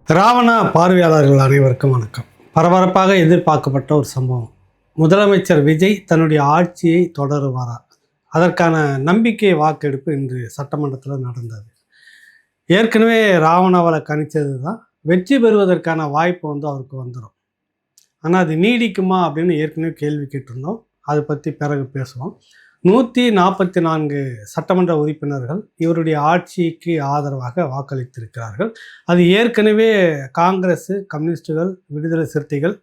ராவணா பார்வையாளர்கள் அனைவருக்கும் வணக்கம். பரபரப்பாக எதிர்பார்க்கப்பட்ட ஒரு சம்பவம். முதலமைச்சர் விஜய் தன்னுடைய ஆட்சியை தொடருவாரா? அதற்கான நம்பிக்கை வாக்கெடுப்பு இன்று சட்டமன்றத்தில் நடந்தது. ஏற்கனவே ராவணாவில் கணித்தது தான் வெற்றி பெறுவதற்கான வாய்ப்பு அவருக்கு வந்துடும். ஆனால் அது நீடிக்குமா அப்படின்னு ஏற்கனவே கேள்வி கேட்டிருந்தோம். அதை பற்றி பிறகு பேசுவோம். 144 சட்டமன்ற உறுப்பினர்கள் இவருடைய ஆட்சிக்கு ஆதரவாக வாக்களித்திருக்கிறார்கள். அது ஏற்கனவே காங்கிரஸ், கம்யூனிஸ்டுகள், விடுதலை சிறுத்தைகள்,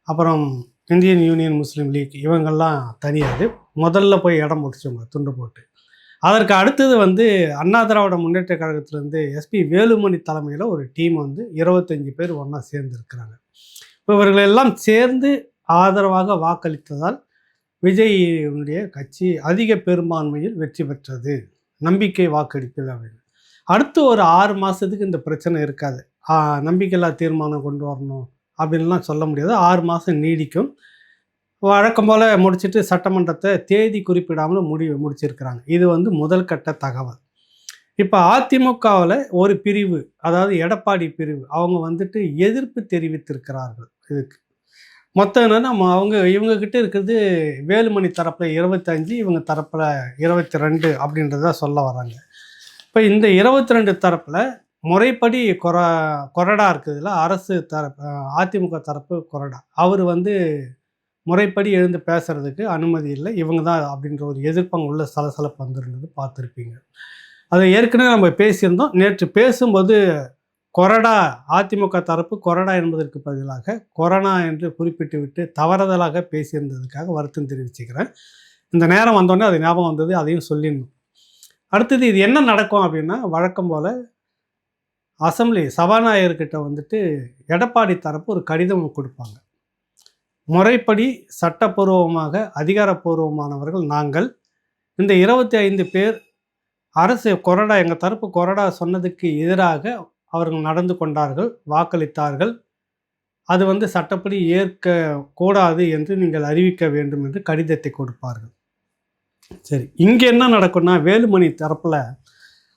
அப்புறம் இந்தியன் யூனியன் முஸ்லீம் லீக் இவங்கெல்லாம் தனியாது முதல்ல போய் இடம் முடிச்சவங்க துண்டு போட்டு. அதற்கு அடுத்தது அண்ணா திராவிட முன்னேற்ற கழகத்திலேருந்து எஸ்பி வேலுமணி தலைமையில் ஒரு டீம் 25 பேர் ஒன்றா சேர்ந்துருக்கிறாங்க. இப்போ இவர்களெல்லாம் சேர்ந்து ஆதரவாக வாக்களித்ததால் விஜய்னுடைய கட்சி அதிக பெரும்பான்மையில் வெற்றி பெற்றது நம்பிக்கை வாக்கெடுப்பில் அப்படின்னு. அடுத்து ஒரு 6 மாதத்துக்கு இந்த பிரச்சனை இருக்காது. நம்பிக்கையில்லா தீர்மானம் கொண்டு வரணும் அப்படின்லாம் சொல்ல முடியாது. 6 மாதம் நீடிக்கும். வழக்கம் போல் முடிச்சுட்டு சட்டமன்றத்தை தேதி குறிப்பிடாமல் முடிச்சிருக்கிறாங்க. இது முதல் கட்ட தகவல். இப்போ அதிமுகவில் ஒரு பிரிவு, அதாவது எடப்பாடி பிரிவு, அவங்க எதிர்ப்பு தெரிவித்திருக்கிறார்கள். இதுக்கு மொத்தம் என்னன்னா இவங்ககிட்ட இருக்கிறது வேலுமணி தரப்பில் 25, இவங்க தரப்பில் 22 அப்படின்றத சொல்ல வராங்க. இப்போ இந்த 22 தரப்பில் முறைப்படி கொறடா இருக்குதுல்ல, அரசு தரப்பு, அதிமுக தரப்பு கொறடா, அவர் முறைப்படி எழுந்து பேசுறதுக்கு அனுமதி இல்லை, இவங்க தான் அப்படின்ற ஒரு எதிர்ப்பாங்க உள்ள சலசலப்பு வந்திருந்தது, பார்த்துருப்பீங்க. அதை ஏற்கனவே நம்ம பேசியிருந்தோம். நேற்று பேசும்போது கொறடா, அதிமுக தரப்பு கொறடா என்பதற்கு பதிலாக கொரோனா என்று குறிப்பிட்டு விட்டு தவறுதலாக பேசியிருந்ததுக்காக வருத்தம் தெரிவிச்சுக்கிறேன். இந்த நேரம் வந்தோடனே அது ஞாபகம் வந்தது, அதையும் சொல்லிடணும். அடுத்தது இது என்ன நடக்கும் அப்படின்னா, வழக்கம் போல் அசம்பிளி சபாநாயகர்கிட்ட எடப்பாடி தரப்பு ஒரு கடிதம் கொடுப்பாங்க. முறைப்படி சட்டப்பூர்வமாக அதிகாரப்பூர்வமானவர்கள் நாங்கள், இந்த 25 பேர் அரசு கொறடா, எங்கள் தரப்பு கொறடா சொன்னதுக்கு எதிராக அவர்கள் நடந்து கொண்டார்கள், வாக்களித்தார்கள், அது சட்டப்படி ஏற்கக்கூடாது என்று நீங்கள் அறிவிக்க வேண்டும் என்று கடிதத்தை கொடுப்பார்கள். சரி, இங்கே என்ன நடக்கும்னா, வேலுமணி தரப்பில்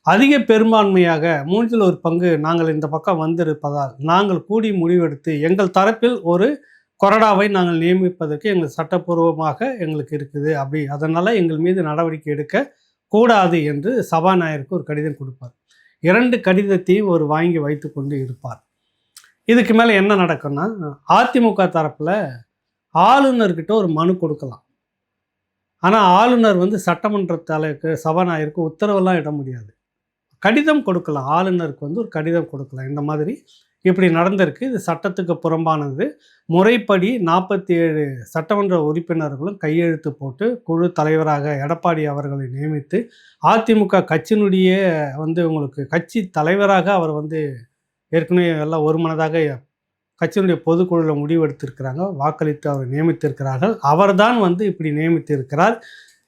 அதிக பெரும்பான்மையாக 3 ஒரு பங்கு நாங்கள் இந்த பக்கம் வந்திருப்பதால் நாங்கள் கூடி முடிவெடுத்து எங்கள் தரப்பில் ஒரு கொறடாவை நாங்கள் நியமிப்பதற்கு எங்கள் சட்டப்பூர்வமாக எங்களுக்கு இருக்குது, அப்படி அதனால் எங்கள் மீது நடவடிக்கை எடுக்க கூடாது என்று சபாநாயகருக்கு ஒரு கடிதம் கொடுப்பார். 2 கடிதத்தையும் ஒரு வாங்கி வைத்து கொண்டு இருப்பார். இதுக்கு மேலே என்ன நடக்கும்னா, அதிமுக தரப்பில் ஆளுநர்கிட்ட ஒரு மனு கொடுக்கலாம். ஆனால் ஆளுநர் சட்டமன்ற தலைவருக்கு, சபாநாயகருக்கு உத்தரவெல்லாம் இட முடியாது. கடிதம் கொடுக்கலாம், ஆளுநருக்கு ஒரு கடிதம் கொடுக்கலாம். இந்த மாதிரி இப்படி நடந்திருக்கு, இது சட்டத்துக்கு புறம்பானது, முறைப்படி 47 சட்டமன்ற உறுப்பினர்களும் கையெழுத்து போட்டு குழு தலைவராக எடப்பாடி அவர்களை நியமித்து, அதிமுக கட்சியினுடைய உங்களுக்கு கட்சி தலைவராக அவர் ஏற்கனவே எல்லாம் ஒருமனதாக கட்சியினுடைய பொதுக்குழுவில் முடிவெடுத்திருக்கிறாங்க, வாக்களித்து அவர் நியமித்திருக்கிறார்கள். அவர்தான் இப்படி நியமித்திருக்கிறார்.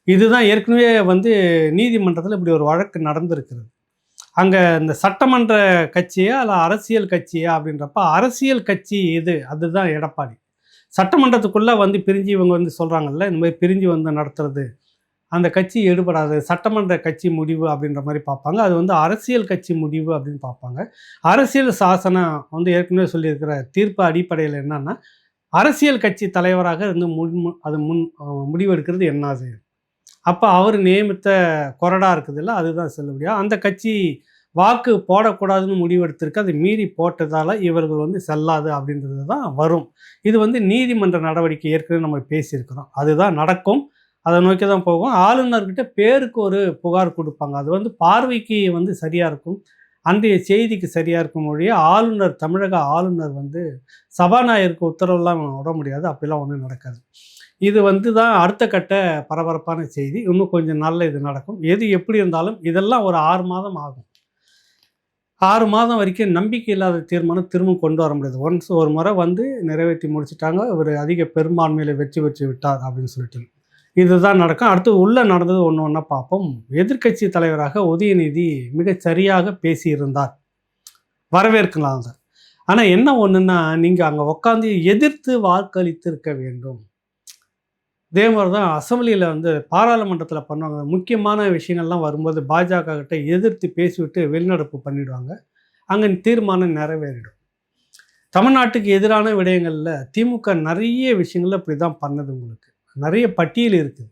இதுதான் ஏற்கனவே நீதிமன்றத்தில் இப்படி ஒரு வழக்கு நடந்திருக்கிறது. அங்கே இந்த சட்டமன்ற கட்சியா இல்லை அரசியல் கட்சியா அப்படின்றப்ப, அரசியல் கட்சி எது, அதுதான் எடப்பாடி. சட்டமன்றத்துக்குள்ளே பிரிஞ்சு இவங்க சொல்கிறாங்கல்ல, இந்த மாதிரி பிரிஞ்சு நடத்துறது, அந்த கட்சி எடுபடாது, சட்டமன்ற கட்சி முடிவு அப்படின்ற மாதிரி பார்ப்பாங்க. அது அரசியல் கட்சி முடிவு அப்படின்னு பார்ப்பாங்க. அரசியல் சாசனம் ஏற்கனவே சொல்லியிருக்கிற தீர்ப்பு அடிப்படையில் என்னன்னா, அரசியல் கட்சி தலைவராக இருந்து முடிவெடுக்கிறது என்னது, அப்போ அவர் நியமித்த கொறடா இருக்குதுல்ல, அதுதான் செல்லுபடியாக. அந்த கட்சி வாக்கு போடக்கூடாதுன்னு முடிவெடுத்திருக்கு, அதை மீறி போட்டதால் இவர்கள் செல்லாது அப்படின்றது தான் வரும். இது நீதிமன்ற நடவடிக்கை ஏற்கனவே நம்ம பேசியிருக்கிறோம், அதுதான் நடக்கும், அதை நோக்கி தான் போகும். ஆளுநர்கிட்ட பேருக்கு ஒரு புகார் கொடுப்பாங்க, அது பார்வைக்கு சரியாக இருக்கும், அன்றைய செய்திக்கு சரியாக இருக்கும் மொழியே. ஆளுநர், தமிழக ஆளுநர் சபாநாயகருக்கு உத்தரவுலாம் விட முடியாது, அப்படிலாம் ஒன்றும் நடக்காது. இது தான் அடுத்த கட்ட பரபரப்பான செய்தி. இன்னும் கொஞ்சம் நாளில் இது நடக்கும். எது எப்படி இருந்தாலும் இதெல்லாம் ஒரு 6 மாதம் ஆகும். 6 மாதம் வரைக்கும் நம்பிக்கை இல்லாத தீர்மானம் திரும்ப கொண்டு வர முடியாது. ஒரு முறை நிறைவேற்றி முடிச்சுட்டாங்க, இவர் அதிக பெரும்பான்மையில் வெற்றி பெற்று விட்டார் அப்படின்னு சொல்லிட்டு. இதுதான் நடக்கும். அடுத்து உள்ளே நடந்தது ஒன்று பார்ப்போம். எதிர்க்கட்சி தலைவராக உதயநிதி மிக சரியாக பேசியிருந்தார், வரவேற்கலாம் அதை. ஆனால் என்ன ஒன்றுன்னா, நீங்கள் அங்கே உட்காந்து எதிர்த்து வாக்களித்திருக்க வேண்டும். இதே மாதிரி தான் அசம்பிளியில் பாராளுமன்றத்தில் பண்ணுவாங்க. முக்கியமான விஷயங்கள்லாம் வரும்போது பாஜக கிட்ட எதிர்த்து பேசிவிட்டு வெளிநடப்பு பண்ணிவிடுவாங்க, அங்கே தீர்மானம் நிறைவேறிடும். தமிழ்நாட்டுக்கு எதிரான விடயங்களில் திமுக நிறைய விஷயங்கள்ல இப்படி தான் பண்ணது. உங்களுக்கு நிறைய பட்டியல் இருக்குது.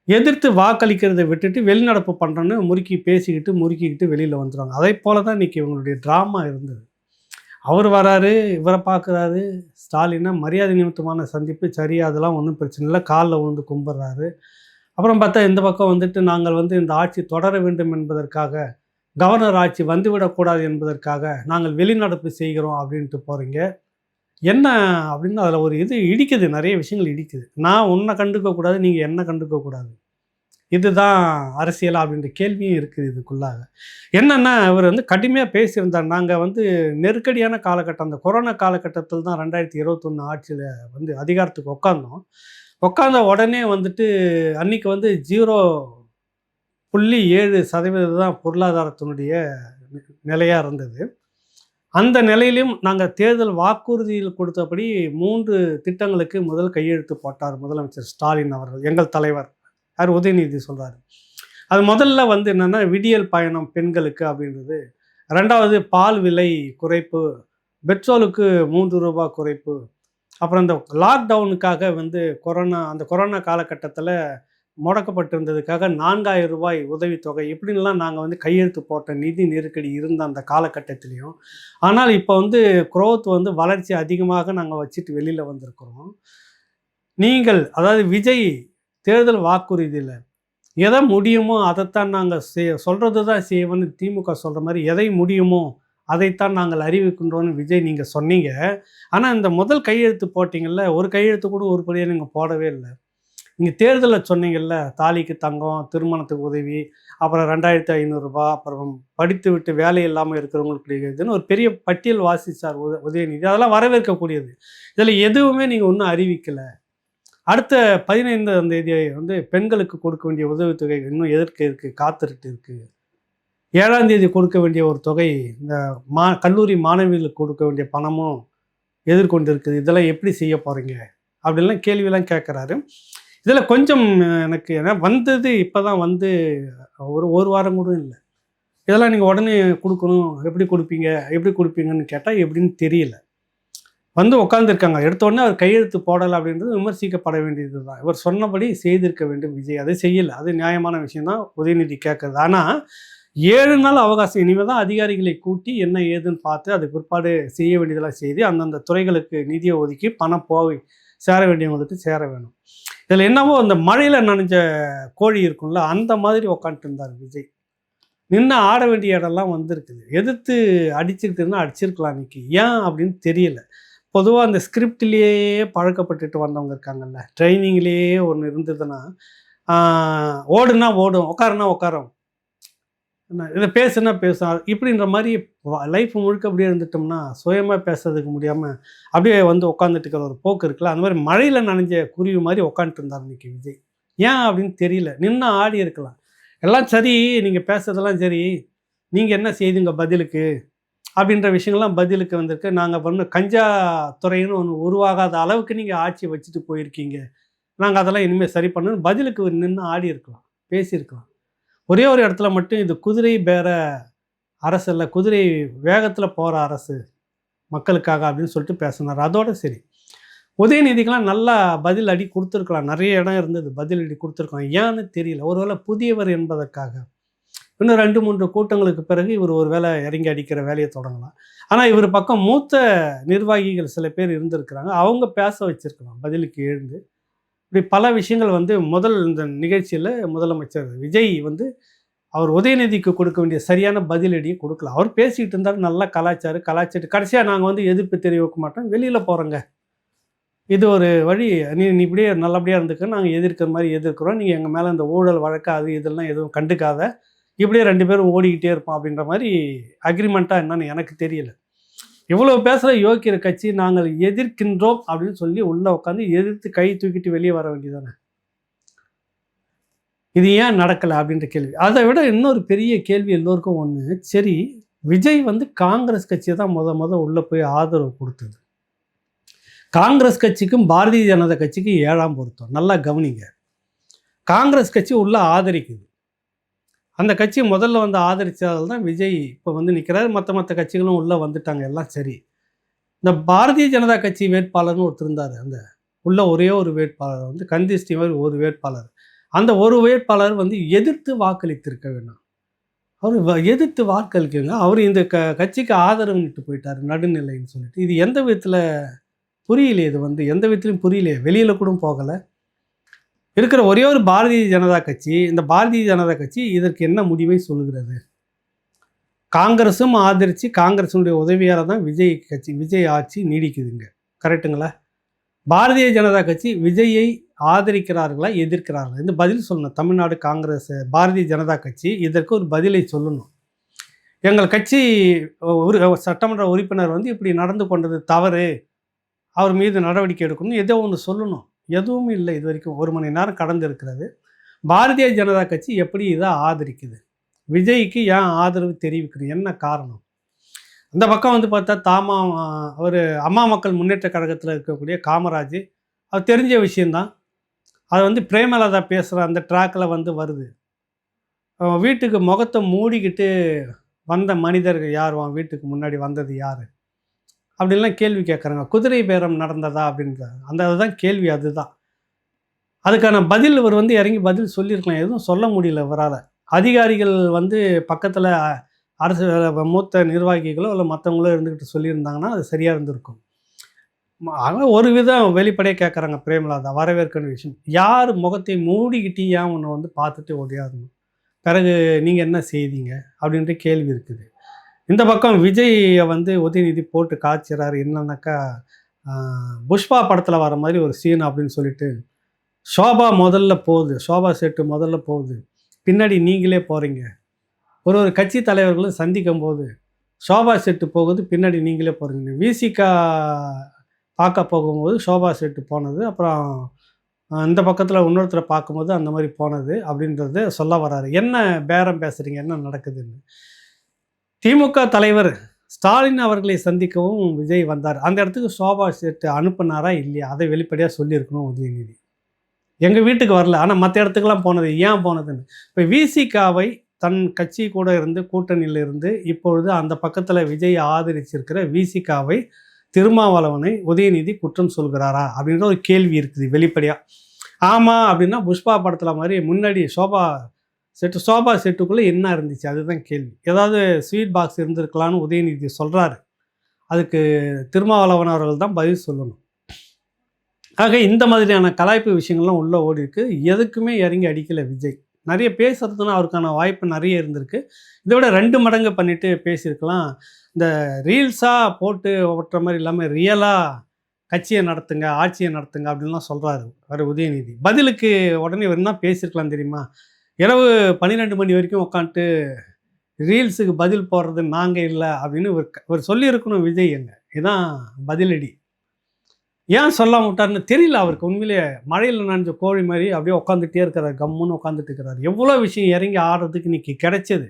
எதிர்த்து வாக்களிக்கிறதை விட்டுட்டு வெளிநடப்பு பண்ணுறோன்னு முறுக்கிக்கிட்டு வெளியில் வந்துடுவாங்க. அதே போல தான் இன்றைக்கி இவங்களுடைய ட்ராமா இருந்தது. அவர் வராரு, இவரை பார்க்குறாரு, ஸ்டாலினை மரியாதை நிமித்தமான சந்திப்பு, சரி அதெல்லாம் ஒன்றும் பிரச்சனை இல்லை, காலில் விழுந்து கும்பிட்றாரு. அப்புறம் பார்த்தா இந்த பக்கம் வந்துட்டு நாங்கள் வந்து இந்த ஆட்சி தொடர வேண்டும் என்பதற்காக, கவர்னர் ஆட்சி வந்துவிடக்கூடாது என்பதற்காக நாங்கள் வெளிநடப்பு செய்கிறோம் அப்படின்ட்டு போகிறீங்க. என்ன அப்படின்னு அதில் ஒரு இது இடிக்குது, நிறைய விஷயங்கள் இடிக்குது. நான் உன்னை கண்டுக்கக்கூடாது, நீங்கள் என்ன கண்டுக்கக்கூடாது, இதுதான் அரசியலா அப்படின்ற கேள்வியும் இருக்குது இதுக்குள்ளாக. என்னென்னா இவர் வந்து கடுமையாக பேசியிருந்தார். நாங்கள் வந்து நெருக்கடியான காலகட்டம், அந்த கொரோனா காலகட்டத்தில் தான் 2021 ஆட்சியில் வந்து அதிகாரத்துக்கு உட்காந்த உடனே வந்துட்டு அன்றைக்கி வந்து 0.7% தான் பொருளாதாரத்தினுடைய நிலையாக இருந்தது. அந்த நிலையிலும் நாங்கள் தேர்தல் வாக்குறுதியில் கொடுத்தபடி 3 திட்டங்களுக்கு முதல் கையெழுத்து போட்டார் முதலமைச்சர் ஸ்டாலின் அவர்கள். எங்கள் தலைவர் யார் உதயநிதி சொல்கிறாரு. அது முதல்ல வந்து என்னென்னா விடியல் பயணம் பெண்களுக்கு அப்படின்றது, 2வது பால் விலை குறைப்பு, பெட்ரோலுக்கு 3 ரூபாய் குறைப்பு, அப்புறம் இந்த லாக்டவுனுக்காக வந்து அந்த கொரோனா காலகட்டத்தில் முடக்கப்பட்டிருந்ததுக்காக 4000 ரூபாய் உதவித்தொகை, இப்படின்லாம் நாங்கள் வந்து கையெழுத்து போட்ட நிதி நெருக்கடி இருந்த அந்த காலகட்டத்திலையும். ஆனால் இப்போ வந்து குரோத் வந்து வளர்ச்சி அதிகமாக நாங்கள் வச்சுட்டு வெளியில் வந்திருக்கிறோம். நீங்கள் அதாவது விஜய் தேர்தல் வாக்குறுதியில் எதை முடியுமோ அதைத்தான் நாங்கள் சொல்கிறது தான் செய்வோன்னு திமுக சொல்கிற மாதிரி எதை முடியுமோ அதைத்தான் நாங்கள் அறிவிக்கின்றோன்னு விஜய் நீங்கள் சொன்னீங்க. ஆனால் இந்த முதல் கையெழுத்து போட்டிங்கள்ல, ஒரு கையெழுத்து கூட உருப்படியாக நீங்கள் போடவே இல்லை. நீங்கள் தேர்தலில் சொன்னீங்கல்ல, தாலிக்கு தங்கம், திருமணத்துக்கு உதவி, அப்புறம் 2500 ரூபாய், அப்புறம் படித்து விட்டு வேலை இல்லாமல் இருக்கிறவங்களுக்கு இதுன்னு ஒரு பெரிய பட்டியல் வாசித்தார் உதயநிதி. அதெல்லாம் வரவேற்கக்கூடியது. இதில் எதுவுமே நீங்கள் ஒன்றும் அறிவிக்கலை. அடுத்த 15ஆம் தேதி வந்து பெண்களுக்கு கொடுக்க வேண்டிய உதவித்தொகை இன்னும் இருக்குது, காத்துட்டு இருக்குது. 7ஆம் தேதி கொடுக்க வேண்டிய ஒரு தொகை, இந்த கல்லூரி மாணவிகளுக்கு கொடுக்க வேண்டிய பணமும் எதிர்கொண்டு இருக்குது. இதெல்லாம் எப்படி செய்ய போகிறீங்க அப்படின்லாம் கேள்வியெல்லாம் கேட்குறாரு. இதில் கொஞ்சம் எனக்கு ஏன்னா வந்தது இப்போ தான் வந்து ஒரு வாரம் கூட இல்லை. இதெல்லாம் நீங்கள் உடனே கொடுக்கணும், எப்படி கொடுப்பீங்கன்னு கேட்டால் எப்படின்னு தெரியல. வந்து உட்காந்துருக்காங்க. எடுத்தோடனே அவர் கையெழுத்து போடலை அப்படின்றது விமர்சிக்கப்பட வேண்டியது தான். இவர் சொன்னபடி செய்திருக்க வேண்டும் விஜய். அதை செய்யலை. அது நியாயமான விஷயம் தான் உதயநிதி கேட்குறது. ஆனால் 7 நாள் அவகாசம், இனிமேல் தான் அதிகாரிகளை கூட்டி என்ன ஏதுன்னு பார்த்து அதுக்கு பிற்பாடு செய்ய வேண்டியதெல்லாம் செய்து அந்தந்த துறைகளுக்கு நிதியை ஒதுக்கி பணம் போய் சேர வேண்டியவங்களுக்கு சேர வேணும். இதில் என்னவோ அந்த மழையில் நனைஞ்ச கோழி இருக்கும்ல, அந்த மாதிரி உட்காந்துட்டு இருந்தார் விஜய். நின்று ஆட வேண்டிய இடம்லாம் வந்திருக்குது. எதிர்த்து அடிச்சுக்கிட்டு இருந்தால் அடிச்சிருக்கலாம் இன்றைக்கி. ஏன் அப்படின்னு தெரியல. பொதுவாக அந்த ஸ்கிரிப்ட்லேயே பழக்கப்பட்டுட்டு வந்தவங்க இருக்காங்கல்ல, ட்ரைனிங்லேயே ஒன்று இருந்ததுன்னா, ஓடுனா ஓடும், உட்காருனா உட்காரும், இதை பேசுனா பேசும், இப்படின்ற மாதிரி லைஃப் முழுக்க அப்படியே இருந்துட்டோம்னா சுயமாக பேசுறதுக்கு முடியாமல் அப்படியே வந்து உட்காந்துட்டு இருக்கிற ஒரு போக்கு இருக்குல்ல, அந்த மாதிரி மழையில் நனைஞ்ச குருவி மாதிரி உட்காந்துட்டு இருந்தார் இன்றைக்கி விஜய். ஏன் அப்படின்னு தெரியல. நின்று ஆடி இருக்கலாம். எல்லாம் சரி, நீங்கள் பேசுறதெல்லாம் சரி, நீங்கள் என்ன செய்துங்க பதிலுக்கு அப்படின்ற விஷயங்கள்லாம் பதிலுக்கு வந்திருக்கு. நாங்கள் பண்ண கஞ்சா துறைன்னு ஒன்று உருவாகாத அளவுக்கு நீங்கள் ஆட்சி வச்சுட்டு போயிருக்கீங்க, நாங்கள் அதெல்லாம் இனிமேல் சரி பண்ணணும், பதிலுக்கு நின்று ஆடி இருக்கலாம், பேசியிருக்கலாம். ஒரே ஒரு இடத்துல மட்டும் இது குதிரை பேர அரசு இல்லை, குதிரை வேகத்தில் போகிற அரசு மக்களுக்காக அப்படின்னு சொல்லிட்டு பேசினார். அதோடு சரி. உதயநிதிக்கெலாம் நல்லா பதில் அடி கொடுத்துருக்கலாம். நிறைய இடம் இருந்தது, பதில் அடி கொடுத்துருக்கலாம். ஏன்னு தெரியல. ஒருவேளை புதியவர் என்பதற்காக. இன்னும் 2-3 கூட்டங்களுக்கு பிறகு இவர் ஒரு வேளை இறங்கி அடிக்கிற வேலையை தொடங்கலாம். ஆனால் இவர் பக்கம் மூத்த நிர்வாகிகள் சில பேர் இருந்திருக்கிறாங்க. அவங்க பேச வச்சிருக்கலாம் பதிலுக்கு எழுந்து. இப்படி பல விஷயங்கள் வந்து இந்த நிகழ்ச்சியில் முதலமைச்சர் விஜய் வந்து அவர் உதயநிதிக்கு கொடுக்க வேண்டிய சரியான பதிலடியை கொடுக்கல. அவர் பேசிக்கிட்டு இருந்தாலும் நல்லா கலாச்சாரிட்டு கடைசியாக நாங்கள் வந்து எதிர்ப்பு தெரிவிக்க மாட்டோம், வெளியில் போகிறோங்க, இது ஒரு வழி, நீ இப்படியே நல்லபடியாக இருந்துக்க, நாங்கள் எதிர்க்கிற மாதிரி எதிர்க்கிறோம், நீங்கள் எங்கள் மேலே இந்த ஊழல் வழக்கு அது இதெல்லாம் எதுவும் கண்டுக்காத, இப்படியே 2 பேரும் ஓடிக்கிட்டே இருப்போம் அப்படின்ற மாதிரி அக்ரிமெண்ட்டாக என்னன்னு எனக்கு தெரியல. இவ்வளோ பேசுகிற யோக்கிய கட்சி நாங்கள் எதிர்க்கின்றோம் அப்படின்னு சொல்லி உள்ளே உட்காந்து எதிர்த்து கை தூக்கிட்டு வெளியே வர வேண்டியதானே. இது ஏன் நடக்கலை அப்படின்ற கேள்வி. அதை விட இன்னொரு பெரிய கேள்வி எல்லோருக்கும் ஒன்று, சரி விஜய் வந்து காங்கிரஸ் கட்சியை தான் உள்ளே போய் ஆதரவு கொடுத்தது. காங்கிரஸ் கட்சிக்கும் பாரதிய ஜனதா கட்சிக்கும் 7ஆம் பொருத்தம். நல்லா கவனிங்க. காங்கிரஸ் கட்சி உள்ளே ஆதரிக்குது. அந்த கட்சி முதல்ல வந்து ஆதரித்ததால் தான் விஜய் இப்போ வந்து நிற்கிறாரு. மற்ற கட்சிகளும் உள்ளே வந்துட்டாங்க, எல்லாம் சரி. இந்த பாரதிய ஜனதா கட்சி வேட்பாளர்னு ஒருத்தர் இருந்தார். அந்த உள்ள ஒரே ஒரு வேட்பாளர் வந்து கந்திஸ்ரீ மாதிரி ஒரு வேட்பாளர். அந்த ஒரு வேட்பாளர் வந்து எதிர்த்து வாக்களித்திருக்க வேண்டாம். அவர் எதிர்த்து வாக்களிக்கங்க. அவர் இந்த கட்சிக்கு ஆதரவுன்னுட்டு போயிட்டாரு நடுநிலைன்னு சொல்லிட்டு. இது எந்த விதத்தில புரியலையே, இது வந்து எந்த விதத்திலும் புரியலையே. வெளியில கூட போகல. இருக்கிற ஒரே ஒரு பாரதிய ஜனதா கட்சி, இந்த பாரதிய ஜனதா கட்சி இதற்கு என்ன முடிவை சொல்லுகிறது? காங்கிரஸும் ஆதரிச்சு, காங்கிரஸினுடைய உதவியால தான் விஜய் ஆட்சி நீடிக்குதுங்க. கரெக்ட்டுங்களா? பாரதிய ஜனதா கட்சி விஜயை ஆதரிக்கிறார்களா? எதிர்க்கிறார்களா? இந்த பதில் சொல்லணும். தமிழ்நாடு காங்கிரஸ் பாரதிய ஜனதா கட்சி இதற்கு ஒரு பதிலை சொல்லணும். எங்கள் கட்சி சட்டமன்ற உறுப்பினர் வந்து இப்படி நடந்து கொண்டது தவறு. அவர் மீது நடவடிக்கை எடுக்கணும்னு ஏதோ ஒன்று சொல்லணும். எதுவும் இல்லை இதுவரைக்கும். 1 மணி நேரம் கடந்து இருக்கிறது. பாரதிய ஜனதா கட்சி எப்படி இதை ஆதரிக்குது? விஜய்க்கு ஏன் ஆதரவு தெரிவிக்கணும்? என்ன காரணம்? அந்த பக்கம் வந்து பார்த்தா ஒரு அம்மா மக்கள் முன்னேற்ற கழகத்தில் இருக்கக்கூடிய காமராஜ், அது தெரிஞ்ச விஷயந்தான். அது வந்து பிரேமலதா பேசுகிற அந்த ட்ராக்கில் வந்து வருது. வீட்டுக்கு முகத்தை மூடிக்கிட்டு வந்த மனிதர்கள் யார்? வீட்டுக்கு முன்னாடி வந்தது யார்? அப்படின்லாம் கேள்வி கேட்குறாங்க. குதிரை பேரம் நடந்ததா? அப்படின்றது அதுதான் கேள்வி. அதுதான் அதுக்கான பதில். இவர் வந்து இறங்கி பதில் சொல்லியிருக்கலாம். எதுவும் சொல்ல முடியல இவரால். அதிகாரிகள் வந்து பக்கத்தில் அரசு மூத்த நிர்வாகிகளோ இல்லை மற்றவங்களோ இருந்துக்கிட்டு சொல்லியிருந்தாங்கன்னா அது சரியாக இருந்திருக்கும். ஆனால் ஒரு விதம் வெளிப்படையாக கேட்குறாங்க பிரேமலதா. வரவேற்கிற விஷயம். யார் முகத்தை மூடிக்கிட்டு ஏன் உன்னை வந்து பார்த்துட்டு ஓடியாரணும்? பிறகு நீங்கள் என்ன செய்தீங்க அப்படின்ற கேள்வி இருக்குது. இந்த பக்கம் விஜயை வந்து உதயநிதி போட்டு காய்ச்சிறாரு. என்னன்னாக்கா புஷ்பா படத்தில் வர மாதிரி ஒரு சீன் அப்படின்னு சொல்லிட்டு, சோபா செட்டு முதல்ல போகுது, பின்னாடி நீங்களே போகிறீங்க. ஒரு கட்சி தலைவர்களும் சந்திக்கும் போது சோபா செட்டு போகுது, பின்னாடி நீங்களே போகிறீங்க. விசிகா பார்க்க போகும்போது சோபா செட்டு போனது, அப்புறம் இந்த பக்கத்தில் இன்னொருத்தரை பார்க்கும்போது அந்த மாதிரி போனது அப்படின்றது சொல்ல வராரு. என்ன பேரம் பேசுகிறீங்க? என்ன நடக்குதுன்னு. திமுக தலைவர் ஸ்டாலின் அவர்களை சந்திக்கவும் விஜய் வந்தார். அந்த இடத்துக்கு சோபா செட்டு அனுப்புனாரா இல்லையா? அதை வெளிப்படையாக சொல்லியிருக்கணும் உதயநிதி. எங்கள் வீட்டுக்கு வரல, ஆனால் மற்ற இடத்துக்கெல்லாம் போனது. ஏன் போனதுன்னு. இப்போ விசிகாவை தன் கட்சி கூட இருந்து கூட்டணியில் இருந்து இப்பொழுது அந்த பக்கத்தில் விஜய் ஆதரிச்சிருக்கிற விசிகாவை திருமாவளவனை உதயநிதி குற்றம் சொல்கிறாரா அப்படின்ற ஒரு கேள்வி இருக்குது வெளிப்படையாக. ஆமாம் அப்படின்னா புஷ்பா படத்தில் மாதிரி முன்னாடி சோபா செட்டுக்குள்ளே என்ன இருந்துச்சு? அதுதான் கேள்வி. ஏதாவது ஸ்வீட் பாக்ஸ் இருந்திருக்கலான்னு உதயநிதி சொல்கிறாரு. அதுக்கு திருமாவளவன் அவர்கள் தான் பதில் சொல்லணும். ஆக இந்த மாதிரியான கலாய்ப்பு விஷயங்கள்லாம் உள்ளே ஓடி இருக்கு. எதுக்குமே இறங்கி அடிக்கலை விஜய். நிறைய பேசுறதுன்னா அவருக்கான வாய்ப்பு நிறைய இருந்திருக்கு. இதை விட 2 மடங்கு பண்ணிட்டு பேசியிருக்கலாம். இந்த ரீல்ஸாக போட்டு ஓட்டுற மாதிரி இல்லாமல் ரியலாக கட்சியை நடத்துங்க, ஆட்சியை நடத்துங்க அப்படின்லாம் சொல்கிறாரு உதயநிதி. பதிலுக்கு உடனே என்ன பேசியிருக்கலாம் தெரியுமா? இரவு 12 மணி வரைக்கும் உட்காந்துட்டு ரீல்ஸுக்கு பதில் போடுறது நாங்கள் இல்லை அப்படின்னு இவர் சொல்லியிருக்கணும் விஜய். இதுதான் பதிலடி. ஏன் சொல்லாம விட்டாருன்னு தெரியல அவருக்கு. உண்மையிலேயே மழையில் நனைஞ்ச கோழி மாதிரி அப்படியே உட்காந்துட்டே இருக்கிறார், கம்முன்னு உட்காந்துட்டு இருக்கிறார். எவ்வளோ விஷயம் இறங்கி ஆடுறதுக்கு இன்னைக்கு கிடைச்சது.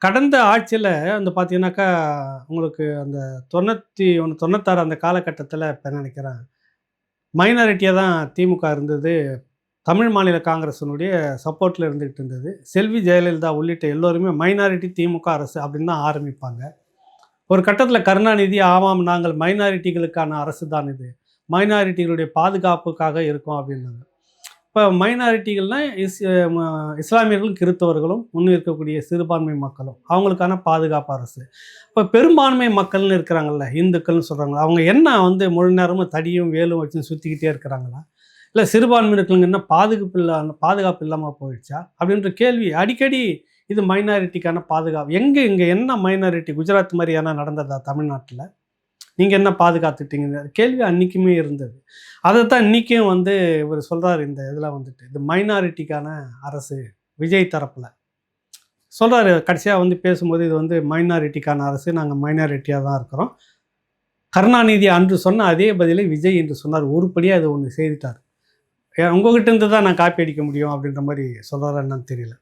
கடந்த ஆட்சியில் அந்த பார்த்தீங்கன்னாக்கா உங்களுக்கு அந்த 91 96 அந்த காலகட்டத்தில் இப்போ நினைக்கிறேன் மைனாரிட்டியாக தான் திமுக இருந்தது. தமிழ் மாநில காங்கிரஸினுடைய சப்போர்ட்டில் இருந்துகிட்டு இருந்தது. செல்வி ஜெயலலிதா உள்ளிட்ட எல்லோருமே மைனாரிட்டி திமுக அரசு அப்படின்னு தான் ஆரம்பிப்பாங்க. ஒரு கட்டத்தில் கருணாநிதி ஆமாம் நாங்கள் மைனாரிட்டிகளுக்கான அரசு தான், இது மைனாரிட்டிகளுடைய பாதுகாப்புக்காக இருக்கும் அப்படின்னாங்க. இப்போ மைனாரிட்டிகள்னால் இஸ்லாமியர்களும் கிறிஸ்தவர்களும் முன் இருக்கக்கூடிய சிறுபான்மை மக்களும் அவங்களுக்கான பாதுகாப்பு அரசு. இப்போ பெரும்பான்மை மக்கள்னு இருக்கிறாங்கல்ல, இந்துக்கள்னு சொல்கிறாங்களா, அவங்க என்ன வந்து முழு நேரமும் தடியும் வேலும் வச்சு சுற்றிக்கிட்டே இருக்கிறாங்களா? இல்லை சிறுபான்மையினருக்கு என்ன பாதுகாப்பு இல்லாமல் போயிடுச்சா அப்படின்ற கேள்வி அடிக்கடி. இது மைனாரிட்டிக்கான பாதுகாப்பு இங்கே என்ன மைனாரிட்டி? குஜராத் மாதிரி என்ன நடந்ததா தமிழ்நாட்டில்? நீங்கள் என்ன பாதுகாத்துட்டீங்க? கேள்வி அன்றைக்குமே இருந்தது. அதை தான் இன்றைக்கும் வந்து இவர் சொல்கிறார். இந்த இதில் வந்துட்டு இது மைனாரிட்டிக்கான அரசு விஜய் தரப்பில் சொல்கிறாரு. கடைசியாக வந்து பேசும்போது இது வந்து மைனாரிட்டிக்கான அரசு, நாங்கள் மைனாரிட்டியாக தான் இருக்கிறோம். கருணாநிதி அன்று சொன்ன அதே பதிலை விஜய் என்று சொன்னார். உருப்படியாக அது ஒன்று செய்துட்டார். உங்ககிட்ட இருந்து தான் நான் காப்பி அடிக்க முடியும் அப்படின்ற மாதிரி சொல்கிறாரா என்னன்னு தெரியல.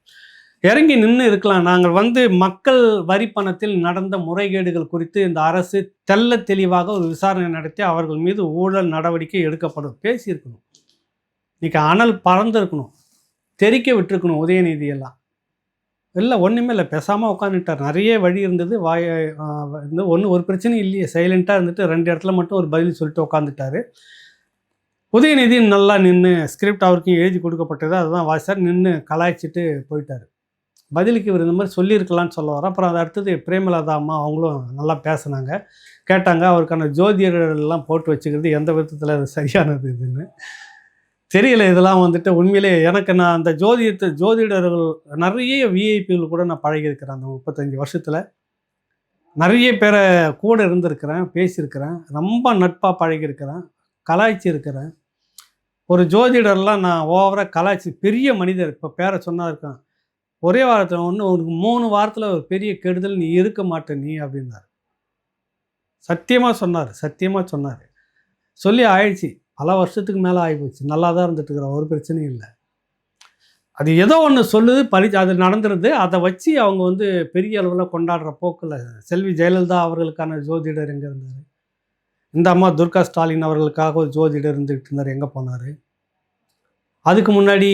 இறங்கி நின்று இருக்கலாம். நாங்கள் வந்து மக்கள் வரி பணத்தில் நடந்த முறைகேடுகள் குறித்து இந்த அரசு தெல்ல தெளிவாக ஒரு விசாரணை நடத்தி அவர்கள் மீது ஊழல் நடவடிக்கை எடுக்கப்படும் பேசியிருக்கணும். இன்றைக்கி அனல் பறந்துருக்கணும், தெரிக்க விட்டுருக்கணும் உதயநிதியெல்லாம். இல்லை ஒன்றுமே இல்லை, பேசாமல் உட்காந்துட்டார். நிறைய வழி இருந்தது. ஒரு பிரச்சனையும் இல்லையே, சைலண்ட்டாக இருந்துட்டு 2 இடத்துல மட்டும் ஒரு பதில் சொல்லிட்டு உட்காந்துட்டாரு. உதயநிதி நல்லா நின்று ஸ்கிரிப்ட் அவருக்கும் எழுதி கொடுக்கப்பட்டது, அதுதான் வாசித்தார். நின்று கலாய்ச்சிட்டு போயிட்டார். பதிலுக்கு இவர் இந்த மாதிரி சொல்லியிருக்கலான்னு சொல்ல வர. அப்புறம் அதை அடுத்தது பிரேமலதா அம்மா அவங்களும் நல்லா பேசுனாங்க, கேட்டாங்க. அவருக்கான ஜோதிடர்கள்லாம் போட்டு வச்சுக்கிறது எந்த விதத்தில் அது சரியானது இதுன்னு தெரியல. இதெல்லாம் வந்துட்டு உண்மையிலே எனக்கு நான் அந்த ஜோதிடர்கள் நிறைய விஐபிகள் கூட நான் பழகியிருக்கிறேன். அந்த 35 வருஷத்தில் நிறைய பேரை கூட இருந்திருக்கிறேன், பேசியிருக்கிறேன், ரொம்ப நட்பாக பழகியிருக்கிறேன், கலாய்ச்சிருக்கிறேன். ஒரு ஜோதிடர்லாம் நான் ஓவராக கலாய்ச்சி, பெரிய மனிதர், இப்போ பேரை சொன்னா இருக்கான், ஒரே வாரத்தில் உனக்கு 3 வாரத்தில் ஒரு பெரிய கெடுதல், நீ இருக்க மாட்டே நீ அப்படின்னாரு. சத்தியமாக சொன்னார். சொல்லி ஆயிடுச்சு, பல வருஷத்துக்கு மேலே ஆகிப்போச்சு. நல்லா தான் இருந்துட்டு இருக்கிற, ஒரு பிரச்சனையும் இல்லை. அது ஏதோ ஒன்று சொல்லுது, அது நடந்துருது. அதை வச்சு அவங்க வந்து பெரிய அளவில் கொண்டாடுற போக்கில் செல்வி ஜெயலலிதா அவர்களுக்கான ஜோதிடர் எங்கே இருந்தார்? இந்த அம்மா துர்கா ஸ்டாலின் அவர்களுக்காக ஒரு ஜோதிடர் இருந்துகிட்டு இருந்தார், எங்கே போனார்? அதுக்கு முன்னாடி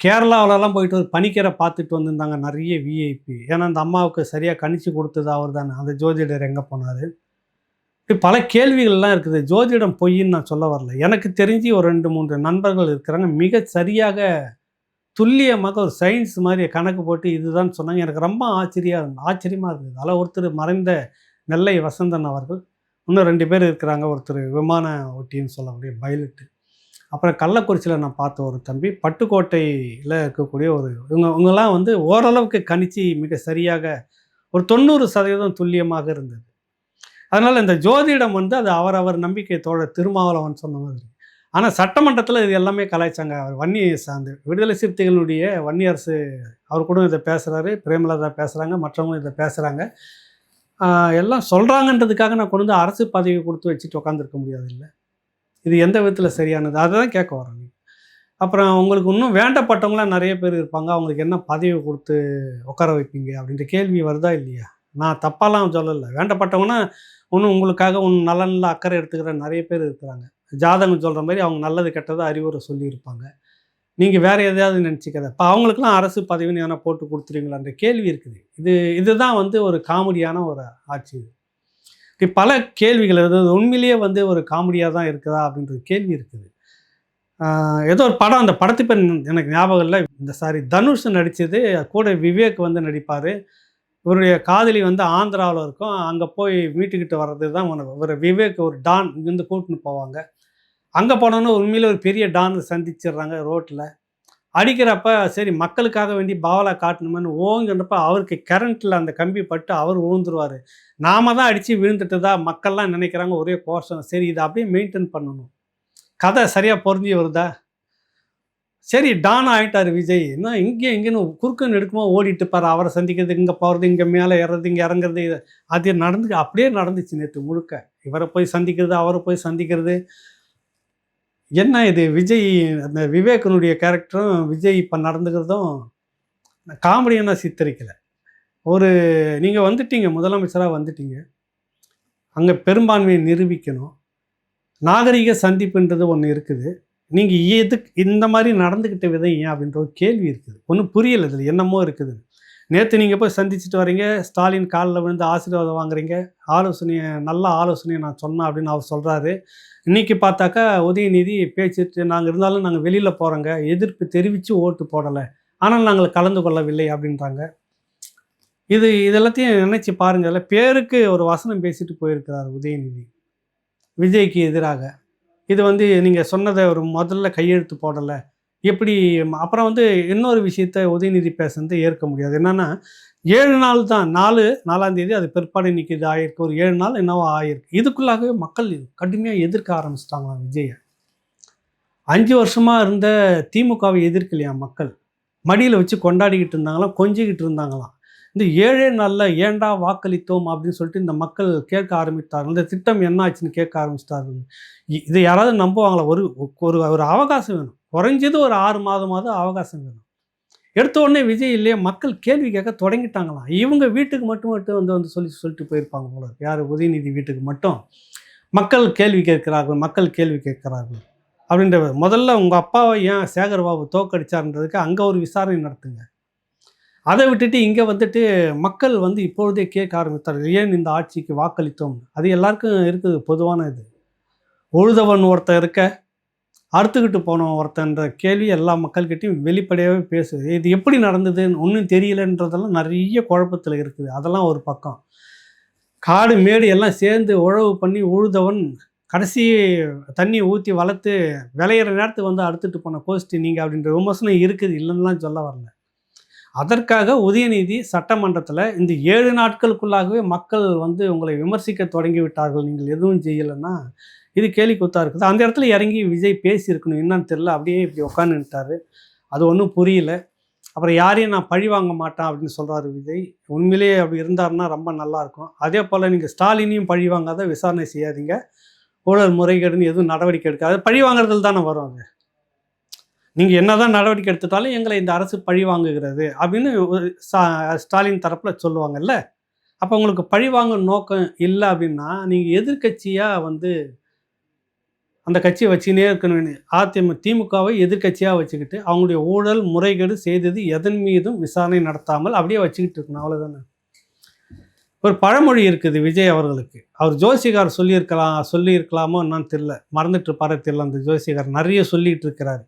கேரளாவிலலாம் போயிட்டு ஒரு பனிக்கரை பார்த்துட்டு வந்திருந்தாங்க நிறைய விஐபி. ஏன்னா அந்த அம்மாவுக்கு சரியாக கணிச்சு கொடுத்தது அவர் தானே. அந்த ஜோதிடர் எங்கே போனார்? இப்படி பல கேள்விகள்லாம் இருக்குது. ஜோதிடம் பொய்ன்னு நான் சொல்ல வரல. எனக்கு தெரிஞ்சு ஒரு 2-3 நண்பர்கள் இருக்கிறாங்க, மிக சரியாக துல்லியமாக ஒரு சயின்ஸ் மாதிரி கணக்கு போட்டு இதுதான் சொன்னாங்க. எனக்கு ரொம்ப ஆச்சரியமாக இருந்தது. அதில் ஒருத்தர் மறைந்த நெல்லை வசந்தன் அவர்கள், இன்னும் 2 பேர் இருக்கிறாங்க. ஒருத்தர் விமான ஓட்டின்னு சொல்லக்கூடிய பைலட்டு. அப்புறம் கள்ளக்குறிச்சியில் நான் பார்த்த ஒரு தம்பி, பட்டுக்கோட்டையில் இருக்கக்கூடிய இவங்கெல்லாம் வந்து ஓரளவுக்கு கணிச்சு மிக சரியாக ஒரு 90% துல்லியமாக இருந்தது. அதனால் இந்த ஜோதிடம் வந்து அது அவரவர் நம்பிக்கை. தோழர் திருமாவளவன் சொன்ன மாதிரி. ஆனால் சட்டமன்றத்தில் இது எல்லாமே கலாய்ச்சாங்க. அவர் வன்னியை சார்ந்து விடுதலை சிறுத்தைகளுடைய வன்னியரசு அவர் கூட இதை பேசுகிறாரு, பிரேமலதா பேசுகிறாங்க, மற்றவங்களும் இதை பேசுகிறாங்க. எல்லாம் சொல்கிறாங்கன்றதுக்காக நான் கொண்டு வந்து அரசு பதவி கொடுத்து வச்சுட்டு உட்காந்துருக்க முடியாது இல்லை. இது எந்த விதத்தில் சரியானது? அதை தான் கேட்க வரேன். அப்புறம் உங்களுக்கு இன்னும் வேண்டப்பட்டவங்களாம் நிறைய பேர் இருப்பாங்க, அவங்களுக்கு என்ன பதவி கொடுத்து உட்கார வைப்பீங்க அப்படின்ற கேள்வி வருதா இல்லையா? நான் தப்பாலாம் சொல்லலை. வேண்டப்பட்டவங்கன்னா இன்னும் உங்களுக்காக நலனில் அக்கறை எடுத்துக்கிற நிறைய பேர் இருக்கிறாங்க. ஜாதகம் சொல்கிற மாதிரி அவங்க நல்லது கெட்டதாக அறிவுரை சொல்லியிருப்பாங்க. நீங்கள் வேறு எதையாவது நினச்சிக்காத. இப்போ அவங்களுக்குலாம் அரசு பதவின்னு எதனா போட்டு கொடுத்துருவீங்களான்ற கேள்வி இருக்குது. இதுதான் வந்து ஒரு காமெடியான ஒரு ஆட்சி. இது பல கேள்விகள் இருக்குது. உண்மையிலேயே வந்து ஒரு காமெடியாக தான் இருக்குதா அப்படின்ற கேள்வி இருக்குது. ஏதோ ஒரு படம், அந்த படத்து பேர் எனக்கு ஞாபகம் இல்லை. தனுஷ் நடித்தது, கூட விவேக் வந்து நடிப்பார். இவருடைய காதலி வந்து ஆந்திராவில் இருக்கும். அங்கே போய் வீட்டுக்கிட்ட வர்றது தான் ஒரு விவேக் ஒரு டான் இங்கேருந்து கூட்டின்னு போவாங்க. அங்கே போனோன்னு உண்மையிலே ஒரு பெரிய டான் சந்திச்சிடுறாங்க ரோட்டில். அடிக்கிறப்ப சரி மக்களுக்காக வேண்டி பாவலா காட்டணுமென்னு ஓங்குன்றப்ப அவருக்கு கரண்ட்டில் அந்த கம்பி பட்டு அவர் ஊந்துருவார். நாம தான் அடித்து விழுந்துட்டுதா மக்கள்லாம் நினைக்கிறாங்க, ஒரே கோஷம். சரி இதை அப்படியே மெயின்டைன் பண்ணணும், கதை சரியாக பொருந்தி வருதா? சரி டான் ஆகிட்டார் விஜய். இன்னும் இங்கேன்னு குறுக்குன்னு எடுக்குமோ ஓடிட்டு பாரு, அவரை சந்திக்கிறது, இங்கே போகிறது, இங்கே மேலே ஏறுறது, இங்கே இறங்குறது. அது அப்படியே நடந்துச்சு நேற்று முழுக்க. இவரை போய் சந்திக்கிறது, அவரை போய் சந்திக்கிறது. என்ன இது? விஜய் அந்த விவேகனுடைய கேரக்டரும் விஜய் இப்போ நடந்துக்கிறதும் காமெடியான சித்தரிக்கலை. நீங்கள் வந்துட்டீங்க, முதலமைச்சராக வந்துட்டீங்க, அங்கே பெரும்பான்மையை நிரூபிக்கணும். நாகரிக சந்திப்புன்றது ஒன்று இருக்குது. நீங்கள் எதுக்கு இந்த மாதிரி நடந்துக்கிட்ட விதம் ஏன் அப்படின்ற ஒரு கேள்வி இருக்குது. ஒன்றும் புரியலை, இதில் என்னமோ இருக்குது. நேற்று நீங்கள் போய் சந்திச்சுட்டு வரீங்க, ஸ்டாலின் காலில் விழுந்து ஆசீர்வாதம் வாங்குறீங்க, நல்ல ஆலோசனையை நான் சொன்னேன் அப்படின்னு அவர் சொல்கிறாரு. இன்றைக்கி பார்த்தாக்கா உதயநிதி பேச்சுட்டு, நாங்கள் இருந்தாலும் நாங்கள் வெளியில் போகிறோங்க, எதிர்ப்பு தெரிவித்து ஓட்டு போடலை, ஆனால் நாங்கள் கலந்து கொள்ளவில்லை அப்படின்றாங்க. இதெல்லாத்தையும் நினச்சி பாருங்கள். பேருக்கு ஒரு வசனம் பேசிட்டு போயிருக்கிறார் உதயநிதி விஜய்க்கு எதிராக. இது வந்து நீங்கள் சொன்னதை ஒரு முதல்ல கையெழுத்து போடலை எப்படி? அப்புறம் வந்து இன்னொரு விஷயத்த உதயநிதி பேசுறது ஏற்க முடியாது. என்னென்னா 7 நாள் தான், 4ஆம் தேதி அது பிற்பாடு இன்றைக்கி இது ஆகிருக்கு, ஒரு 7 நாள் என்னவோ ஆகிருக்கு. இதுக்குள்ளாகவே மக்கள் கடுமையாக எதிர்க்க ஆரம்பிச்சிட்டாங்களாம் விஜயை. 5 வருஷமாக இருந்த திமுகவை எதிர்க்கலையா மக்கள்? மடியில் வச்சு கொண்டாடிக்கிட்டு இருந்தாங்களாம், கொஞ்சிக்கிட்டு இருந்தாங்களாம். இந்த 7 நாளில் ஏண்டா வாக்களித்தோம் அப்படின்னு சொல்லிட்டு இந்த மக்கள் கேட்க ஆரம்பித்தார்கள். இந்த திட்டம் என்ன ஆச்சுன்னு கேட்க ஆரம்பிச்சிட்டார்கள். இதை யாராவது நம்புவாங்களா? ஒரு அவகாசம் வேணும், குறைஞ்சது ஒரு 6 மாதமாவது அவகாசம் வேணும். எடுத்த உடனே விஜய் இல்லையே, மக்கள் கேள்வி கேட்க தொடங்கிட்டாங்களாம். இவங்க வீட்டுக்கு மட்டும் வந்து சொல்லிட்டு போயிருப்பாங்க போல. யார்? உதயநிதி வீட்டுக்கு மட்டும் மக்கள் கேள்வி கேட்கிறார்கள் அப்படின்ற. முதல்ல உங்கள் அப்பாவை ஏன் சேகர்பாபு தோக்கடிச்சார்ன்றதுக்கு அங்கே ஒரு விசாரணை நடத்துங்க. அதை விட்டுட்டு இங்கே வந்துட்டு மக்கள் வந்து இப்பொழுதே கேட்க ஆரம்பித்தார்கள், ஏன் இந்த ஆட்சிக்கு வாக்களித்தோம். அது எல்லாருக்கும் இருக்குது பொதுவான இது. உழுதவன் ஒருத்தன் இருக்க, அறுத்துக்கிட்டு போனவன் ஒருத்தன்ற கேள்வி எல்லா மக்கள்கிட்டையும் வெளிப்படையாகவே பேசுது. இது எப்படி நடந்ததுன்னு ஒன்றும் தெரியலன்றதெல்லாம் நிறைய குழப்பத்தில் இருக்குது. அதெல்லாம் ஒரு பக்கம். காடு மேடு எல்லாம் சேர்ந்து உழவு பண்ணி உழுதவன் கடைசி தண்ணி ஊற்றி வளர்த்து விளையிற நேரத்துக்கு வந்து அறுத்துட்டு போன கோஷ்டி நீங்கள் அப்படின்ற விமர்சனம் இருக்குது, இல்லைன்னுலாம் சொல்ல வரல. அதற்காக உதயநிதி சட்டமன்றத்தில் இந்த 7 நாட்களுக்குள்ளாகவே மக்கள் வந்து உங்களை விமர்சிக்க தொடங்கி விட்டார்கள், நீங்கள் எதுவும் செய்யலைன்னா இது கேலி கூத்தா இருக்குது. அந்த இடத்துல இறங்கி விஜய் பேசியிருக்கணும், என்னன்னு தெரில. அப்படியே இப்படி உட்காந்துட்டாரு. அது ஒன்றும் புரியல. அப்புறம் யாரையும் நான் பழி வாங்க மாட்டேன் அப்படின்னு சொல்கிறாரு விஜய். உண்மையிலேயே அப்படி இருந்தாருன்னா ரொம்ப நல்லாயிருக்கும். அதே போல் நீங்கள் ஸ்டாலினையும் பழி வாங்காத, விசாரணை செய்யாதீங்க, ஊழல் முறைகேடுன்னு எதுவும் நடவடிக்கை எடுக்காது. பழி வாங்குறதுல தானே வரும் அது. நீங்கள் என்ன தான் நடவடிக்கை எடுத்துட்டாலும் எங்களை இந்த அரசு பழி வாங்குகிறது அப்படின்னு ஸ்டாலின் தரப்பில் சொல்லுவாங்கல்ல. அப்போ உங்களுக்கு பழி வாங்கும் நோக்கம் இல்லை அப்படின்னா நீங்கள் எதிர்கட்சியாக வந்து அந்த கட்சியை வச்சுக்கினே இருக்கணும். திமுகவை எதிர்கட்சியாக வச்சுக்கிட்டு அவங்களுடைய ஊழல் முறைகேடு செய்தது எதன் மீதும் விசாரணை நடத்தாமல் அப்படியே வச்சுக்கிட்டு இருக்கணும், அவ்வளோதானே. ஒரு பழமொழி இருக்குது விஜய் அவர்களுக்கு. அவர் ஜோசிகார் சொல்லியிருக்கலாமோ என்னன்னு தெரியல, மறந்துட்டு இருப்பாரு தெரியல. அந்த ஜோசிகார் நிறைய சொல்லிகிட்டு இருக்கிறாரு.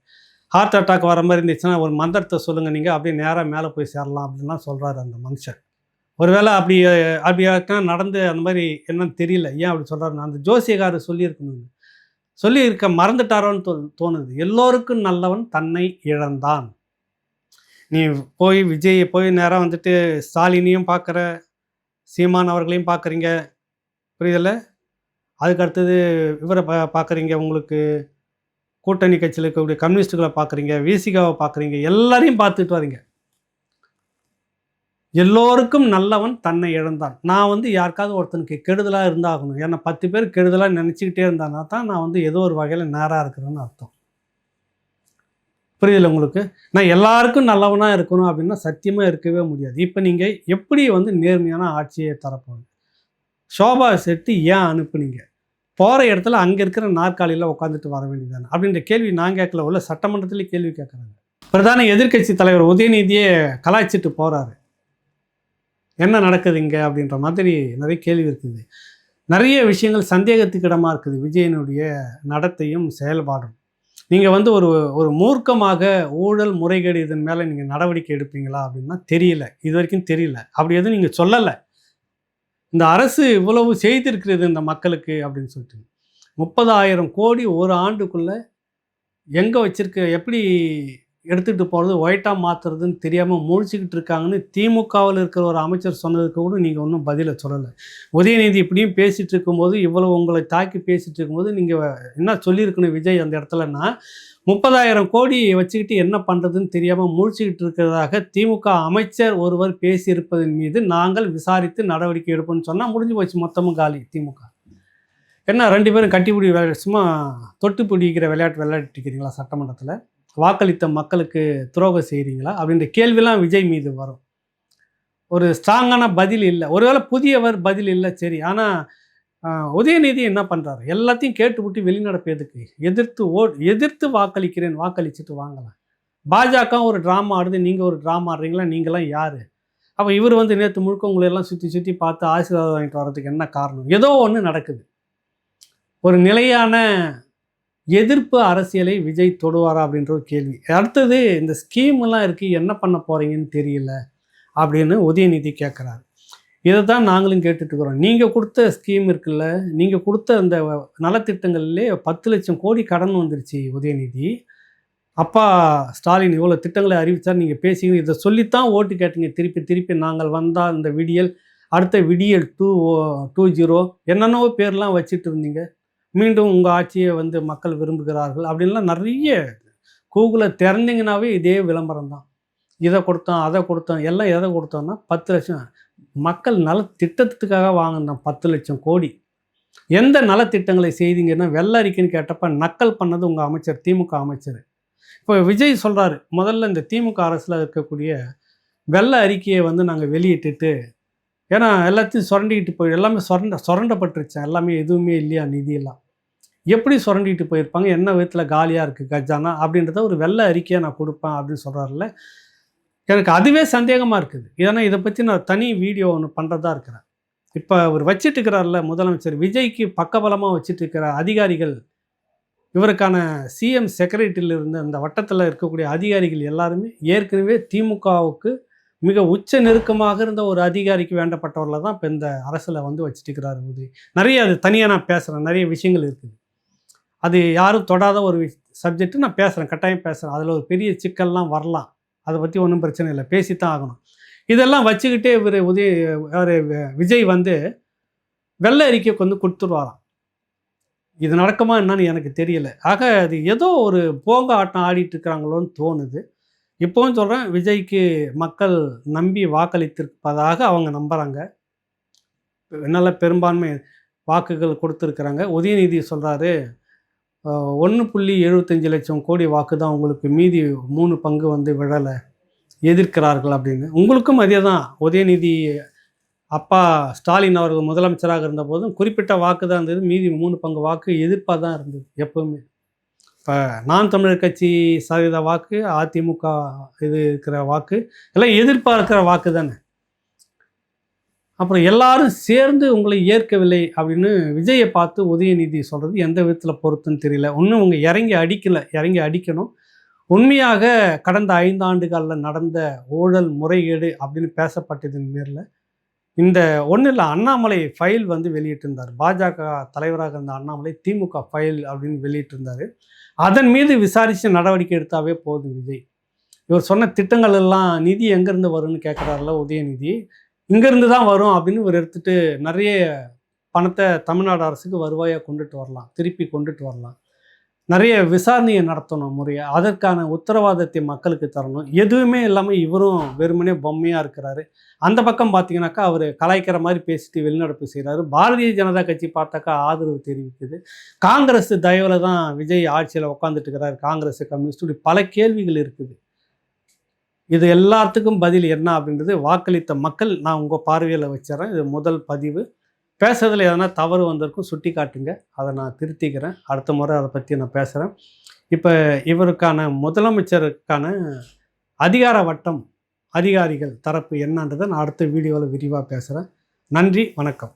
ஹார்ட் அட்டாக் வர மாதிரி இருந்துச்சுன்னா ஒரு மந்திரத்தை சொல்லுங்கள், நீங்கள் அப்படியே நேராக மேலே போய் சேரலாம் அப்படின்லாம் சொல்கிறாரு அந்த மனுஷன். ஒருவேளை அப்படி நடந்து அந்த மாதிரி என்னன்னு தெரியல, ஏன் அப்படி சொல்கிறாருன்னு அந்த ஜோசிகார் சொல்லியிருக்கணும். சொல்லியிருக்க மறந்துட்டாரோன்னு தோணுது. எல்லோருக்கும் நல்லவன் தன்னை இழந்தான். நீ போய் விஜயை போய் நேராக வந்துட்டு ஸ்டாலினையும் பார்க்குற, சீமான் அவர்களையும் பார்க்குறீங்க, புரியுதில்ல. அதுக்கு அடுத்தது இவரை பார்க்குறீங்க, உங்களுக்கு கூட்டணி கட்சியில் இருக்கக்கூடிய கம்யூனிஸ்டுகளை பார்க்குறீங்க, விசிகாவை பார்க்குறீங்க, எல்லாரையும் பார்த்துட்டு வரீங்க. எல்லோருக்கும் நல்லவன் தன்னை இழந்தான். நான் வந்து யாருக்காவது ஒருத்தனுக்கு கெடுதலாக இருந்தாகணும், ஏன்னா 10 பேர் கெடுதலாக நினச்சிக்கிட்டே இருந்தானா தான் நான் வந்து ஏதோ ஒரு வகையில் நேராக இருக்கிறேன்னு அர்த்தம். புரியுதில்ல உங்களுக்கு. நான் எல்லாருக்கும் நல்லவனாக இருக்கணும் அப்படின்னா சத்தியமாக இருக்கவே முடியாது. இப்போ நீங்கள் எப்படி வந்து நேர்மையான ஆட்சியை தரப்போங்க. சோபா செட்டு ஏன் அனுப்புனீங்க? போகிற இடத்துல அங்கே இருக்கிற நாற்காலியில் உட்காந்துட்டு வர வேண்டியதானே அப்படின்ற கேள்வி நான் கேட்கல, உள்ள சட்டமன்றத்திலே கேள்வி கேட்குறாங்க. பிரதான எதிர்க்கட்சி தலைவர் உதயநிதியே கலாய்ச்சிட்டு போகிறாரு. என்ன நடக்குது இங்கே அப்படின்ற மாதிரி நிறைய கேள்வி இருக்குது. நிறைய விஷயங்கள் சந்தேகத்துக்கு இடமா இருக்குது விஜயனுடைய நடத்தையும் செயல்பாடும். நீங்கள் வந்து ஒரு மூர்க்கமாக ஊழல் முறைகேடு இதன் மேலே நீங்கள் நடவடிக்கை எடுப்பீங்களா அப்படின்னா தெரியல, இது வரைக்கும் தெரியல. அப்படி எதுவும் நீங்கள் சொல்லலை. இந்த அரசு இவ்வளவு செய்திருக்கிறது இந்த மக்களுக்கு அப்படின்னு சொல்லிட்டு 30,000 கோடி ஒரு ஆண்டுக்குள்ளே எங்கே வச்சிருக்க, எப்படி எடுத்துகிட்டு போகிறது, ஒயிட்டாக மாற்றுறதுன்னு தெரியாமல் முழிச்சிக்கிட்டு இருக்காங்கன்னு திமுகவில் இருக்கிற ஒரு அமைச்சர் சொன்னதுக்கு கூட நீங்கள் ஒன்றும் பதிலை சொல்லலை. உதயநிதி இப்படியும் பேசிகிட்டு இருக்கும்போது, இவ்வளோ உங்களை தாக்கி பேசிகிட்டு இருக்கும்போது நீங்கள் என்ன சொல்லியிருக்கணும் விஜய் அந்த இடத்துலன்னா, 30,000 கோடி வச்சுக்கிட்டு என்ன பண்ணுறதுன்னு தெரியாமல் முழிச்சிக்கிட்டு இருக்கிறதாக திமுக அமைச்சர் ஒருவர் பேசியிருப்பதன் மீது நாங்கள் விசாரித்து நடவடிக்கை எடுப்போம்னு சொன்னால் முடிஞ்சு போச்சு, மொத்தமும் காலி திமுக. என்ன 2 பேரும் கட்டிப்பிடி சும்மா தொட்டு பிடிக்கிற விளையாட்டு விளையாட்டுக்கிறீங்களா? சட்டமன்றத்தில் வாக்களித்த மக்களுக்கு துரோகம் செய்கிறீங்களா அப்படின்ற கேள்விலாம் விஜய் மீது வரும். ஒரு ஸ்ட்ராங்கான பதில் இல்லை. ஒருவேளை புதியவர் பதில் இல்லை, சரி. ஆனால் உதயநிதி என்ன பண்ணுறாரு, எல்லாத்தையும் கேட்டுவிட்டு வெளிநடப்பு எதுக்கு? எதிர்த்து வாக்களிக்கிறேன், வாக்களிச்சுட்டு வாங்கலாம். பாஜக ஒரு ட்ராமா ஆடுது, நீங்கள் ஒரு ட்ராமா ஆடுறீங்களா? நீங்களாம் யார்? அப்போ இவர் வந்து நேற்று முழுக்க உங்களெல்லாம் சுற்றி பார்த்து ஆசீர்வாதம் வாங்கிட்டு வர்றதுக்கு என்ன காரணம்? ஏதோ ஒன்று நடக்குது. ஒரு நிலையான எதிர்ப்பு அரசியலை விஜய் தொடுவாரா அப்படின்ற ஒரு கேள்வி. அடுத்தது இந்த ஸ்கீம்லாம் இருக்குது, என்ன பண்ண போகிறீங்கன்னு தெரியல அப்படின்னு உதயநிதி கேட்குறாரு. இதை தான் நாங்களும் கேட்டுட்ருக்குறோம். நீங்கள் கொடுத்த ஸ்கீம் இருக்குல்ல, நீங்கள் கொடுத்த அந்த நலத்திட்டங்கள்லே 10 லட்சம் கோடி கடன் வந்துருச்சு உதயநிதி. அப்பா ஸ்டாலின் இவ்வளோ திட்டங்களை அறிவித்தார், நீங்கள் பேசிங்க, இதை சொல்லித்தான் ஓட்டு கேட்டீங்க. திருப்பி நாங்கள் வந்தால் இந்த விடியல், அடுத்த விடியல் 2.0 என்னென்னவோ பேர்லாம் வச்சுட்டு இருந்தீங்க. மீண்டும் உங்கள் ஆட்சியை வந்து மக்கள் விரும்புகிறார்கள் அப்படின்லாம் நிறைய கூகுளில் திறந்தீங்கன்னாவே இதே விளம்பரம் தான். இதை கொடுத்தோம், அதை கொடுத்தோம், எல்லாம் எதை கொடுத்தோம்னா 10 லட்சம் மக்கள் நலத்திட்டத்துக்காக வாங்கினோம் 10 லட்சம் கோடி. எந்த நலத்திட்டங்களை செய்தீங்கன்னா வெள்ளை அறிக்கைன்னு கேட்டப்ப நக்கல் பண்ணது உங்கள் அமைச்சர், திமுக அமைச்சர். இப்போ விஜய் சொல்கிறாரு, முதல்ல இந்த திமுக அரசில் இருக்கக்கூடிய வெள்ளை அறிக்கையை வந்து நாங்கள் வெளியிட்டுட்டு, ஏன்னா எல்லாத்தையும் சுரண்டிக்கிட்டு போய் எல்லாமே சுரண்டப்பட்டுருச்சேன், எல்லாமே எதுவுமே இல்லையா, நிதியெல்லாம் எப்படி சுரண்டிட்டு போயிருப்பாங்க, என்ன விதத்தில் காலியாக இருக்குது கஜானா அப்படின்றத ஒரு வெள்ளை அறிக்கையை நான் கொடுப்பேன் அப்படின்னு சொல்கிறாருல்ல. எனக்கு அதுவே சந்தேகமாக இருக்குது. ஏன்னா இதை பற்றி நான் தனி வீடியோ ஒன்று பண்ணுறதா இருக்கிறேன். இப்போ அவர் வச்சிட்டு இருக்கிறார்ல முதலமைச்சர் விஜய்க்கு பக்கபலமாக வச்சுட்டு இருக்கிற அதிகாரிகள், இவருக்கான சிஎம் செக்ரட்டரியில் இருந்த அந்த வட்டத்தில் இருக்கக்கூடிய அதிகாரிகள் எல்லாருமே ஏற்கனவே திமுகவுக்கு மிக உச்ச நெருக்கமாக இருந்த ஒரு அதிகாரிக்கு வேண்டப்பட்டவரில் தான் இப்போ இந்த அரசில் வந்து வச்சுட்டு இருக்கிறார் உதய். நிறைய அது தனியாக நான் பேசுகிறேன், நிறைய விஷயங்கள் இருக்குது. அது யாரும் தொடாத ஒரு சப்ஜெக்ட்டு நான் பேசுகிறேன், கட்டாயம் பேசுகிறேன். அதில் ஒரு பெரிய சிக்கல்லாம் வரலாம், அதை பற்றி ஒன்றும் பிரச்சனை இல்லை, பேசித்தான் ஆகணும். இதெல்லாம் வச்சுக்கிட்டே விஜய் வந்து வெள்ளை அறிக்கை வந்து கொடுத்துருவாராம். இது நடக்குமா என்னன்னு எனக்கு தெரியல. ஆக அது ஏதோ ஒரு போங்க ஆட்டம் ஆடிட்டு இருக்கிறாங்களோன்னு தோணுது. இப்போவும் சொல்கிறேன், விஜய்க்கு மக்கள் நம்பி வாக்களித்திருப்பதாக அவங்க நம்புகிறாங்க. நல்ல பெரும்பான்மை வாக்குகள் கொடுத்துருக்குறாங்க. உதயநிதி சொல்கிறாரு 1.75 லட்சம் கோடி வாக்கு தான் உங்களுக்கு, மீதி 3 பங்கு வந்து விழலை, எதிர்க்கிறார்கள் அப்படின்னு. உங்களுக்கும் அதே தான். உதயநிதி அப்பா ஸ்டாலின் அவர்கள் முதலமைச்சராக இருந்தபோதும் குறிப்பிட்ட வாக்கு தான் இருந்தது, மீதி 3 பங்கு வாக்கு எதிர்ப்பாக தான் இருந்தது எப்போவுமே. இப்போ நாம் தமிழர் கட்சி சதவீத வாக்கு, அதிமுக இது இருக்கிற வாக்கு எல்லாம் எதிர்ப்பாக இருக்கிற வாக்கு தானே. அப்புறம் எல்லாரும் சேர்ந்து உங்களை ஏற்கவில்லை அப்படின்னு விஜயை பார்த்து உதயநிதி சொல்கிறது எந்த விதத்தில் பொறுத்துன்னு தெரியல. ஒன்றும் உங்கள் இறங்கி அடிக்கணும். உண்மையாக கடந்த 5 ஆண்டுகளில் நடந்த ஊழல் முறைகேடு அப்படின்னு பேசப்பட்டதின் பேரில் இந்த ஒன்றும் இல்லை, அண்ணாமலை ஃபைல் வந்து வெளியிட்டிருந்தார். பாஜக தலைவராக இருந்த அண்ணாமலை திமுக ஃபைல் அப்படின்னு வெளியிட்டிருந்தார். அதன் மீது விசாரித்து நடவடிக்கை எடுத்தாவே போதும் விஜய். இவர் சொன்ன திட்டங்கள் எல்லாம் நிதி எங்கேருந்து வரும்னு கேட்குறாருல உதயநிதி, இங்கேருந்து தான் வரும் அப்படின்னு இவர் எடுத்துகிட்டு நிறைய பணத்தை தமிழ்நாடு அரசுக்கு வருவாயாக கொண்டுட்டு வரலாம், திருப்பி கொண்டுட்டு வரலாம். நிறைய விசாரணையை நடத்தணும் முறையாக, அதற்கான உத்தரவாதத்தை மக்களுக்கு தரணும். எதுவுமே இல்லாமல் இவரும் வெறுமனே பொம்மையாக இருக்கிறாரு. அந்த பக்கம் பார்த்தீங்கன்னாக்கா அவர் கலாய்க்கிற மாதிரி பேசிட்டு வெளிநடப்பு செய்கிறாரு. பாரதிய ஜனதா கட்சி பார்த்தாக்கா ஆதரவு தெரிவிக்குது. காங்கிரஸ் தயவில் தான் விஜய் ஆட்சியில் உட்காந்துட்டு இருக்கிறார், காங்கிரஸ் கம்யூனிஸ்ட், பல கேள்விகள் இருக்குது. இது எல்லாத்துக்கும் பதில் என்ன அப்படின்றது வாக்களித்த மக்கள் நான் உங்கள் பார்வையில் வச்சிடறேன். இது முதல் பதிவு. பேசுறதுல எதனா தவறு வந்திருக்கும் சுட்டி காட்டுங்க, அதை நான் திருத்திக்கிறேன். அடுத்த முறை அதை பற்றி நான் பேசுகிறேன். இப்போ இவருக்கான முதலமைச்சருக்கான அதிகார வட்டம் அதிகாரிகள் தரப்பு என்னன்றதை நான் அடுத்த வீடியோவில் விரிவாக பேசுகிறேன். நன்றி, வணக்கம்.